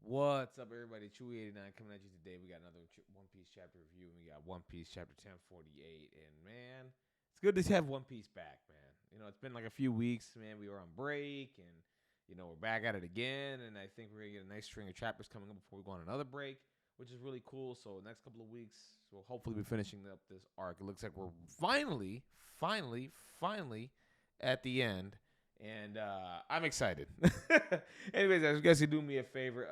What's up, everybody? Chewy89 coming at you today. We got another One Piece chapter review, and we got One Piece chapter 1048. And man, it's good to have One Piece back, man. It's been like a few weeks, man. We were on break, and we're back at it again. And I think we're gonna get a nice string of chapters coming up before we go on another break, which is really cool. So next couple of weeks, we'll hopefully be finishing up this arc. It looks like we're finally at the end. And I'm excited. Anyways, I guess you do me a favor.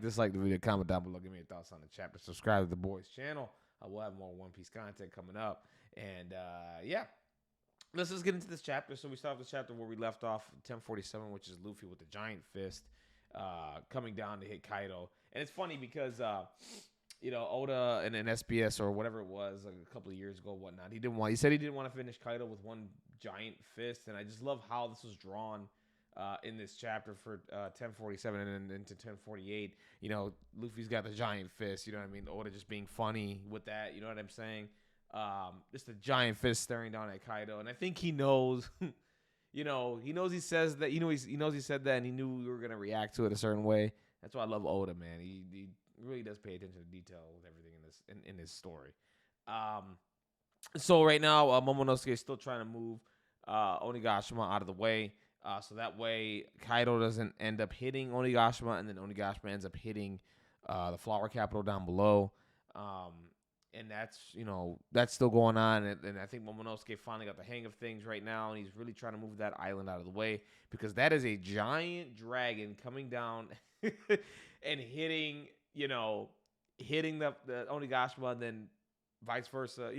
Dislike the video, comment down below, give me your thoughts on the chapter, subscribe to the boys channel. We'll have more One Piece content coming up. And yeah, let's just get into this chapter. So we start off the chapter where we left off, 1047, which is Luffy with the giant fist coming down to hit Kaido. And it's funny because Oda and an SBS or whatever it was, like a couple of years ago, whatnot. He said he didn't want to finish Kaido with one giant fist, and I just love how this was drawn in this chapter for 1047 and then into 1048. Luffy's got the giant fist. You know what I mean? Oda just being funny with that. You know what I'm saying? Just a giant fist staring down at Kaido, and I think he knows. He knows he says that. He knows he said that, and he knew we were gonna react to it a certain way. That's why I love Oda, man. He really does pay attention to detail with everything in this story. So right now, Momonosuke is still trying to move Onigashima out of the way, so that way Kaido doesn't end up hitting Onigashima, and then Onigashima ends up hitting the flower capital down below. And that's still going on, and I think Momonosuke finally got the hang of things right now, and he's really trying to move that island out of the way because that is a giant dragon coming down and hitting the Onigashima, and then vice versa,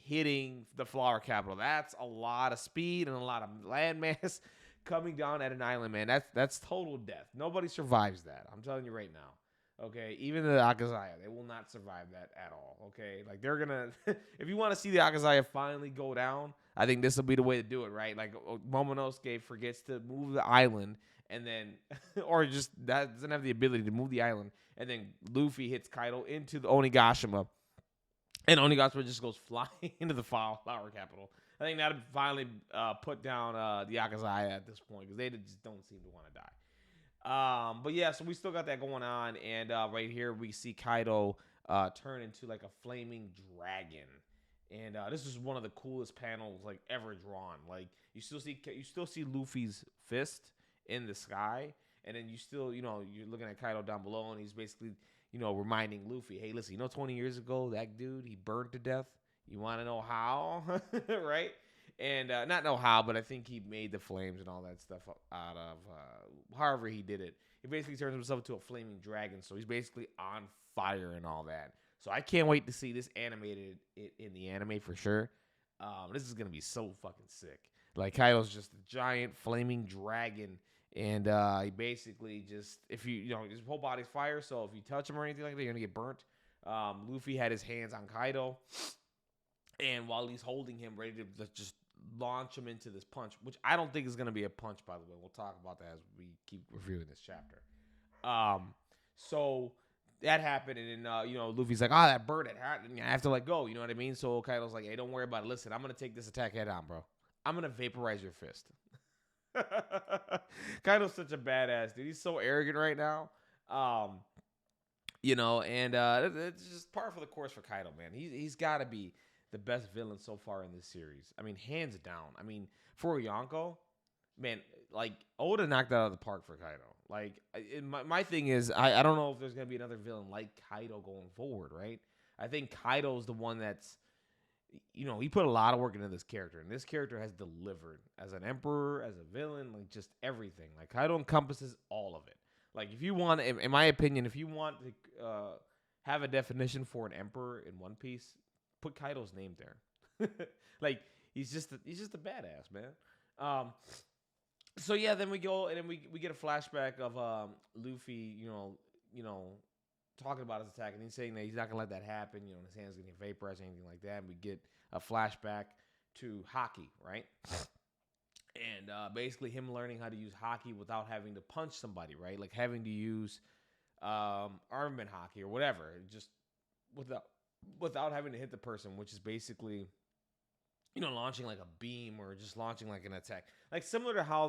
hitting the flower capital. That's a lot of speed and a lot of landmass coming down at an island, man. That's total death. Nobody survives that. I'm telling you right now. Okay, even the Akazaya, they will not survive that at all. Okay, like they're gonna. If you want to see the Akazaya finally go down, I think this will be the way to do it, right? Like Momonosuke forgets to move the island, and then, or just that doesn't have the ability to move the island, and then Luffy hits Kaido into the Onigashima, and Onigashima just goes flying into the flower capital. I think that'd finally put down the Akazaya at this point because they just don't seem to want to die. But yeah, so we still got that going on, and right here we see Kaido turn into like a flaming dragon, and this is one of the coolest panels like ever drawn. Like you still see Luffy's fist in the sky, and then you're looking at Kaido down below, and he's basically reminding Luffy, hey, listen, 20 years ago that dude he burned to death. You want to know how, right? And not know how, but I think he made the flames and all that stuff out of however he did it. He basically turns himself into a flaming dragon, so he's basically on fire and all that. So I can't wait to see this animated in the anime for sure. This is gonna be so fucking sick. Like Kaido's just a giant flaming dragon, and he basically just his whole body's fire. So if you touch him or anything like that, you're gonna get burnt. Luffy had his hands on Kaido, and while he's holding him, ready to just launch him into this punch, which I don't think is going to be a punch, by the way. We'll talk about that as we keep reviewing this chapter. So that happened, and then, Luffy's like, that bird, I have to let go, you know what I mean? So Kaido's like, hey, don't worry about it. Listen, I'm going to take this attack head on, bro. I'm going to vaporize your fist. Kaido's such a badass, dude. He's so arrogant right now. And it's just par for the course for Kaido, man. He's got to be the best villain so far in this series. I mean, hands down. I mean, for Yonko, man, like Oda knocked that out of the park for Kaido. Like, my thing is, I don't know if there's gonna be another villain like Kaido going forward, right? I think Kaido's the one that's, he put a lot of work into this character, and this character has delivered as an emperor, as a villain, like just everything. Like Kaido encompasses all of it. Like, if you want, in my opinion, if you want to have a definition for an emperor in One Piece, put Kaido's name there. Like he's just a badass, man. So yeah, then we go and then we get a flashback of Luffy, talking about his attack, and he's saying that he's not gonna let that happen. His hands gonna get vaporized or anything like that. And we get a flashback to Haki, right? And basically him learning how to use Haki without having to punch somebody, right? Like having to use armament Haki or whatever, just without having to hit the person, which is basically, launching like a beam or just launching like an attack, like similar to how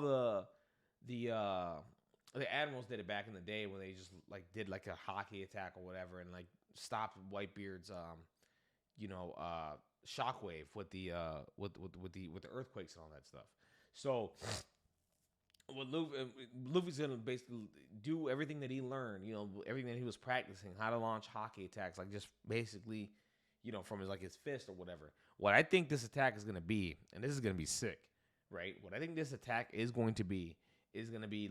the the admirals did it back in the day when they just like did like a Haki attack or whatever and like stopped Whitebeard's shockwave with the with the earthquakes and all that stuff. So what Luffy's gonna basically do everything that he learned, everything that he was practicing, how to launch Haki attacks, like just basically, from his like his fist or whatever. What I think this attack is gonna be, and this is gonna be sick, right? What I think this attack is going to be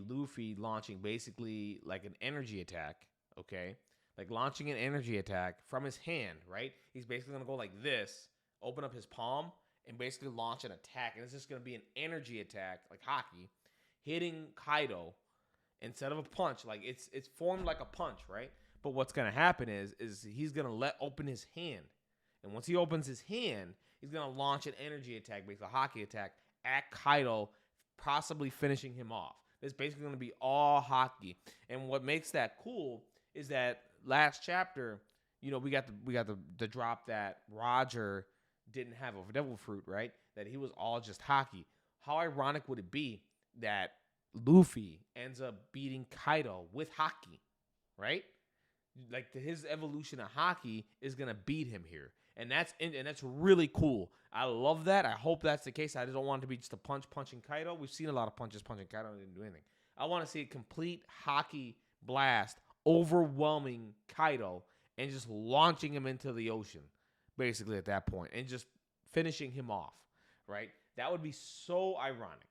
Luffy launching basically like an energy attack, okay? Like launching an energy attack from his hand, right? He's basically gonna go like this, open up his palm, and basically launch an attack, and it's just gonna be an energy attack, like Haki, hitting Kaido instead of a punch. Like it's formed like a punch, right? But what's gonna happen is he's gonna let open his hand, and once he opens his hand, he's gonna launch an energy attack, basically a Haki attack at Kaido, possibly finishing him off. It's basically gonna be all Haki, and what makes that cool is that last chapter, we got the drop that Roger didn't have a devil fruit, right? That he was all just Haki. How ironic would it be that Luffy ends up beating Kaido with Haki, right? Like his evolution of Haki is gonna beat him here, and that's really cool. I love that. I hope that's the case. I just don't want it to be just a punching Kaido. We've seen a lot of punches punching Kaido and didn't do anything. I want to see a complete Haki blast, overwhelming Kaido and just launching him into the ocean, basically at that point, and just finishing him off, right? That would be so ironic.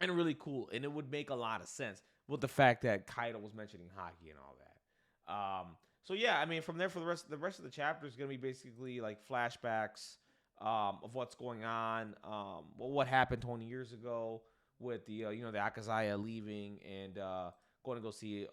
And really cool, and it would make a lot of sense with the fact that Kaido was mentioning Haki and all that. So yeah, I mean, from there for the rest of the chapter is gonna be basically like flashbacks of what's going on, what happened 20 years ago with the the Akazaya leaving and going to go see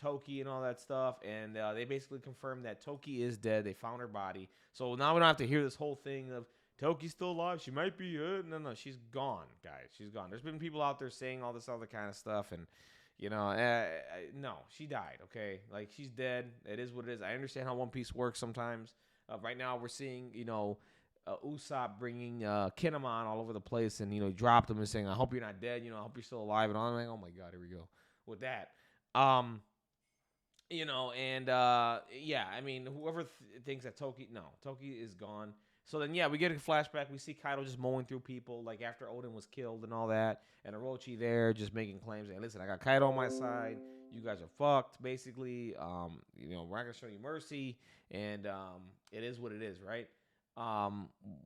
Toki and all that stuff, and they basically confirmed that Toki is dead. They found her body, so now we don't have to hear this whole thing of Toki's still alive. She might be. No, she's gone, guys. She's gone. There's been people out there saying all this other kind of stuff, and no, she died. Okay, like she's dead. It is what it is. I understand how One Piece works sometimes. Right now, we're seeing Usopp bringing Kinemon all over the place, and he dropped him and saying, "I hope you're not dead. I hope you're still alive." And I'm like, "Oh my god, here we go with that." Yeah, I mean, whoever thinks that Toki is gone. So then, yeah, we get a flashback. We see Kaido just mowing through people, like after Oden was killed and all that, and Orochi there just making claims. Hey, listen, I got Kaido on my side. You guys are fucked, basically. We're not gonna show you mercy, and it is what it is, right?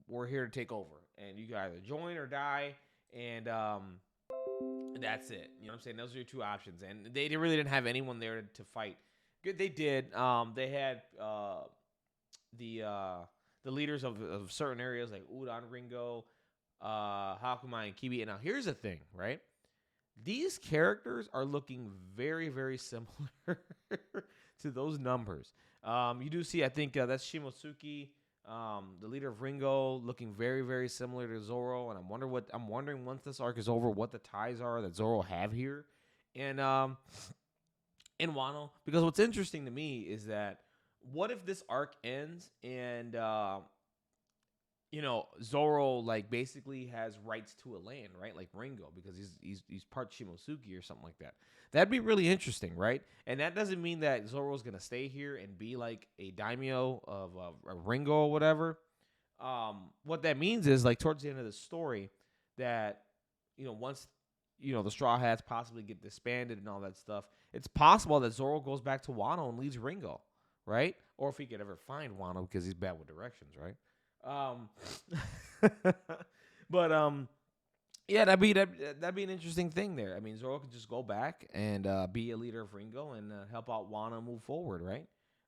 We're here to take over, and you guys either join or die, and that's it. You know what I'm saying? Those are your two options, and they really didn't have anyone there to fight. Good, they did. They had the leaders of certain areas like Udon, Ringo, Hakuma, and Kibi. And now here's the thing, right? These characters are looking very, very similar to those numbers. You do see, I think that's Shimotsuki, the leader of Ringo, looking very, very similar to Zoro. And I'm wondering once this arc is over, what the ties are that Zoro have here, and in Wano. Because what's interesting to me is that what if this arc ends and Zoro like basically has rights to a land, right? Like Ringo, because he's part Shimotsuki or something like that. That'd be really interesting, right? And that doesn't mean that Zoro's gonna stay here and be like a daimyo of Ringo or whatever. What that means is like towards the end of the story that once the Straw Hats possibly get disbanded and all that stuff, it's possible that Zoro goes back to Wano and leaves Ringo, right? Or if he could ever find Wano because he's bad with directions, right? But yeah, that'd be an interesting thing there. I mean, Zoro could just go back and be a leader of Ringo and help out Wano move forward, right?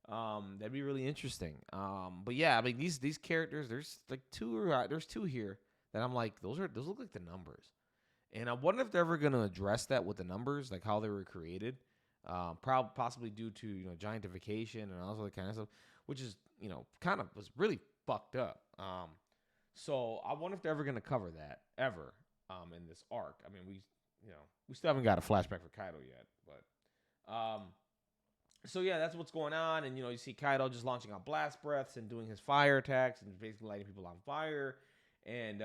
That'd be really interesting. But yeah, I mean these characters, there's like there's two here that I'm like, those look like the numbers. And I wonder if they're ever gonna address that with the numbers, like how they were created. Possibly due to giantification and all that kind of stuff, which is kind of was really fucked up. So I wonder if they're ever gonna cover that ever in this arc. I mean, we still haven't got a flashback for Kaido yet, but so yeah, that's what's going on. And you see Kaido just launching out blast breaths and doing his fire attacks and basically lighting people on fire. And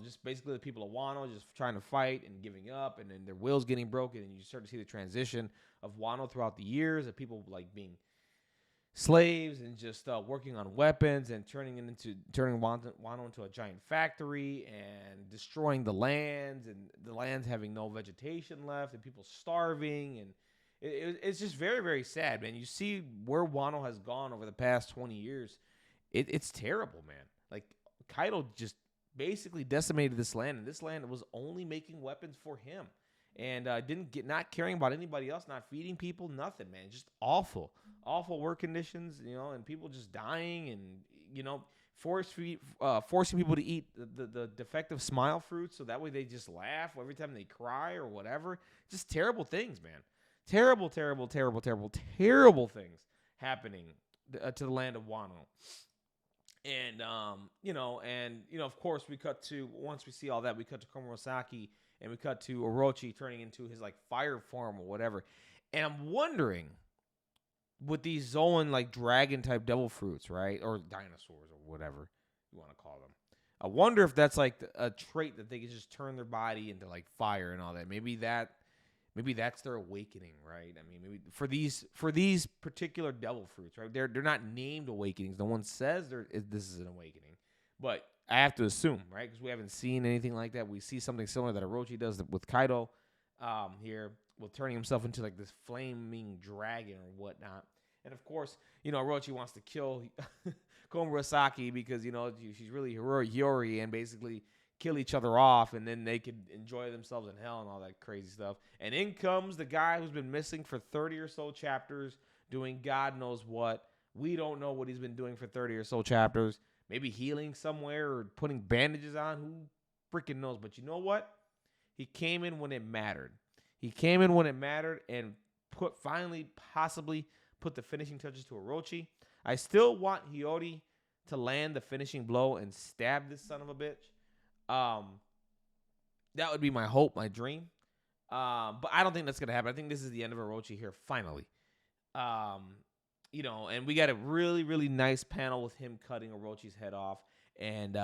just basically the people of Wano just trying to fight and giving up, and then their wills getting broken, and you start to see the transition of Wano throughout the years of people like being slaves and just working on weapons and turning Wano into a giant factory and destroying the lands, and the lands having no vegetation left and people starving, and it's just very, very sad, man. You see where Wano has gone over the past 20 years. It's terrible, man. Like, Kaido just basically decimated this land, and this land was only making weapons for him, and not caring about anybody else, not feeding people, nothing, man. Just awful work conditions, and people just dying, and forcing people to eat the defective smile fruits, so that way they just laugh every time they cry or whatever. Just terrible things, man. Terrible, terrible, terrible, terrible, terrible things happening to the land of Wano. And of course, once we see all that, we cut to Komurosaki, and we cut to Orochi turning into his like fire form or whatever. And I'm wondering, with these Zoan like dragon type devil fruits, right, or dinosaurs or whatever you want to call them, I wonder if that's like a trait that they can just turn their body into like fire and all that. Maybe that's their awakening, right? I mean, maybe for these particular devil fruits, right? They're not named awakenings. No one says this is an awakening, but I have to assume, right? Because we haven't seen anything like that. We see something similar that Orochi does with Kaido here, with turning himself into like this flaming dragon or whatnot. And of course, Orochi wants to kill Komurosaki because she's really Hiyori, and basically kill each other off, and then they could enjoy themselves in hell and all that crazy stuff. And in comes the guy who's been missing for 30 or so chapters, doing God knows what. We don't know what he's been doing for 30 or so chapters. Maybe healing somewhere or putting bandages on. Who freaking knows? But you know what? He came in when it mattered. And possibly put the finishing touches to Orochi. I still want Hiyori to land the finishing blow and stab this son of a bitch. That would be my hope, my dream. But I don't think that's gonna happen. I think this is the end of Orochi here, finally. And we got a really, really nice panel with him cutting Orochi's head off and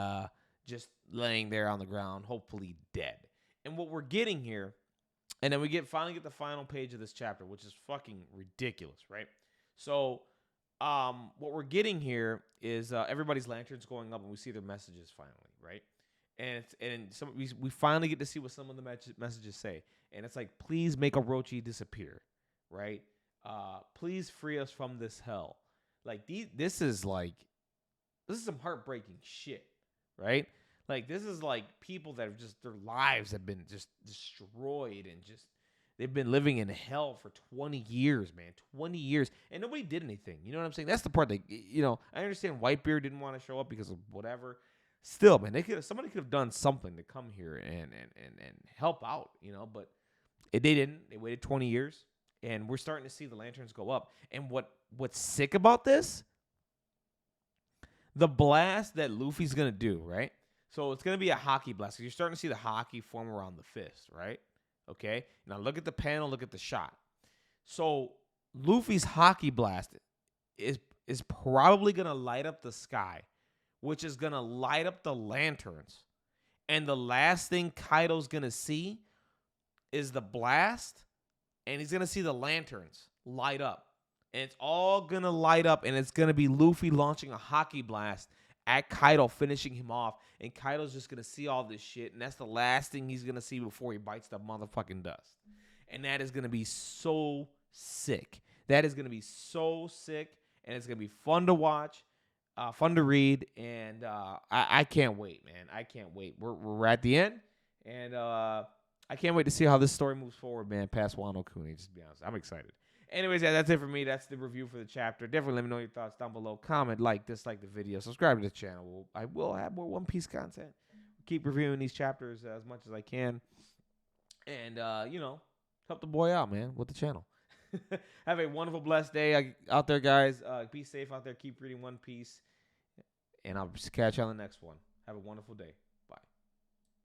just laying there on the ground, hopefully dead. And what we're getting here, and then we finally get the final page of this chapter, which is fucking ridiculous, right? So, what we're getting here is everybody's lanterns going up, and we see their messages finally, right? And we finally get to see what some of the messages say. And it's like, please make Orochi disappear, right? Please free us from this hell. Like, this is some heartbreaking shit, right? Like, this is like people that have just, their lives have been just destroyed, and just, they've been living in hell for 20 years, man. 20 years. And nobody did anything. You know what I'm saying? That's the part that, I understand Whitebeard didn't want to show up because of whatever. Still, man, somebody could have done something to come here and help out, but they didn't. They waited 20 years, and we're starting to see the lanterns go up. And what's sick about this? The blast that Luffy's gonna do, right? So it's gonna be a Haki blast, because you're starting to see the Haki form around the fist, right? Okay. Now look at the panel. Look at the shot. So Luffy's Haki blast is probably gonna light up the sky, which is going to light up the lanterns. And the last thing Kaido's going to see is the blast, and he's going to see the lanterns light up. And it's all going to light up, and it's going to be Luffy launching a Haki blast at Kaido, finishing him off. And Kaido's just going to see all this shit, and that's the last thing he's going to see before he bites the motherfucking dust. And that is going to be so sick. And it's going to be fun to watch. Fun to read, and I can't wait, man. I can't wait. We're at the end, and I can't wait to see how this story moves forward, man, past Wano Kuni, just to be honest. I'm excited. Anyways, yeah, that's it for me. That's the review for the chapter. Definitely let me know your thoughts down below. Comment, dislike the video. Subscribe to the channel. I will have more One Piece content. Keep reviewing these chapters as much as I can. And, help the boy out, man, with the channel. Have a wonderful, blessed day out there, guys. Be safe out there. Keep reading One Piece. And I'll catch you on the next one. Have a wonderful day.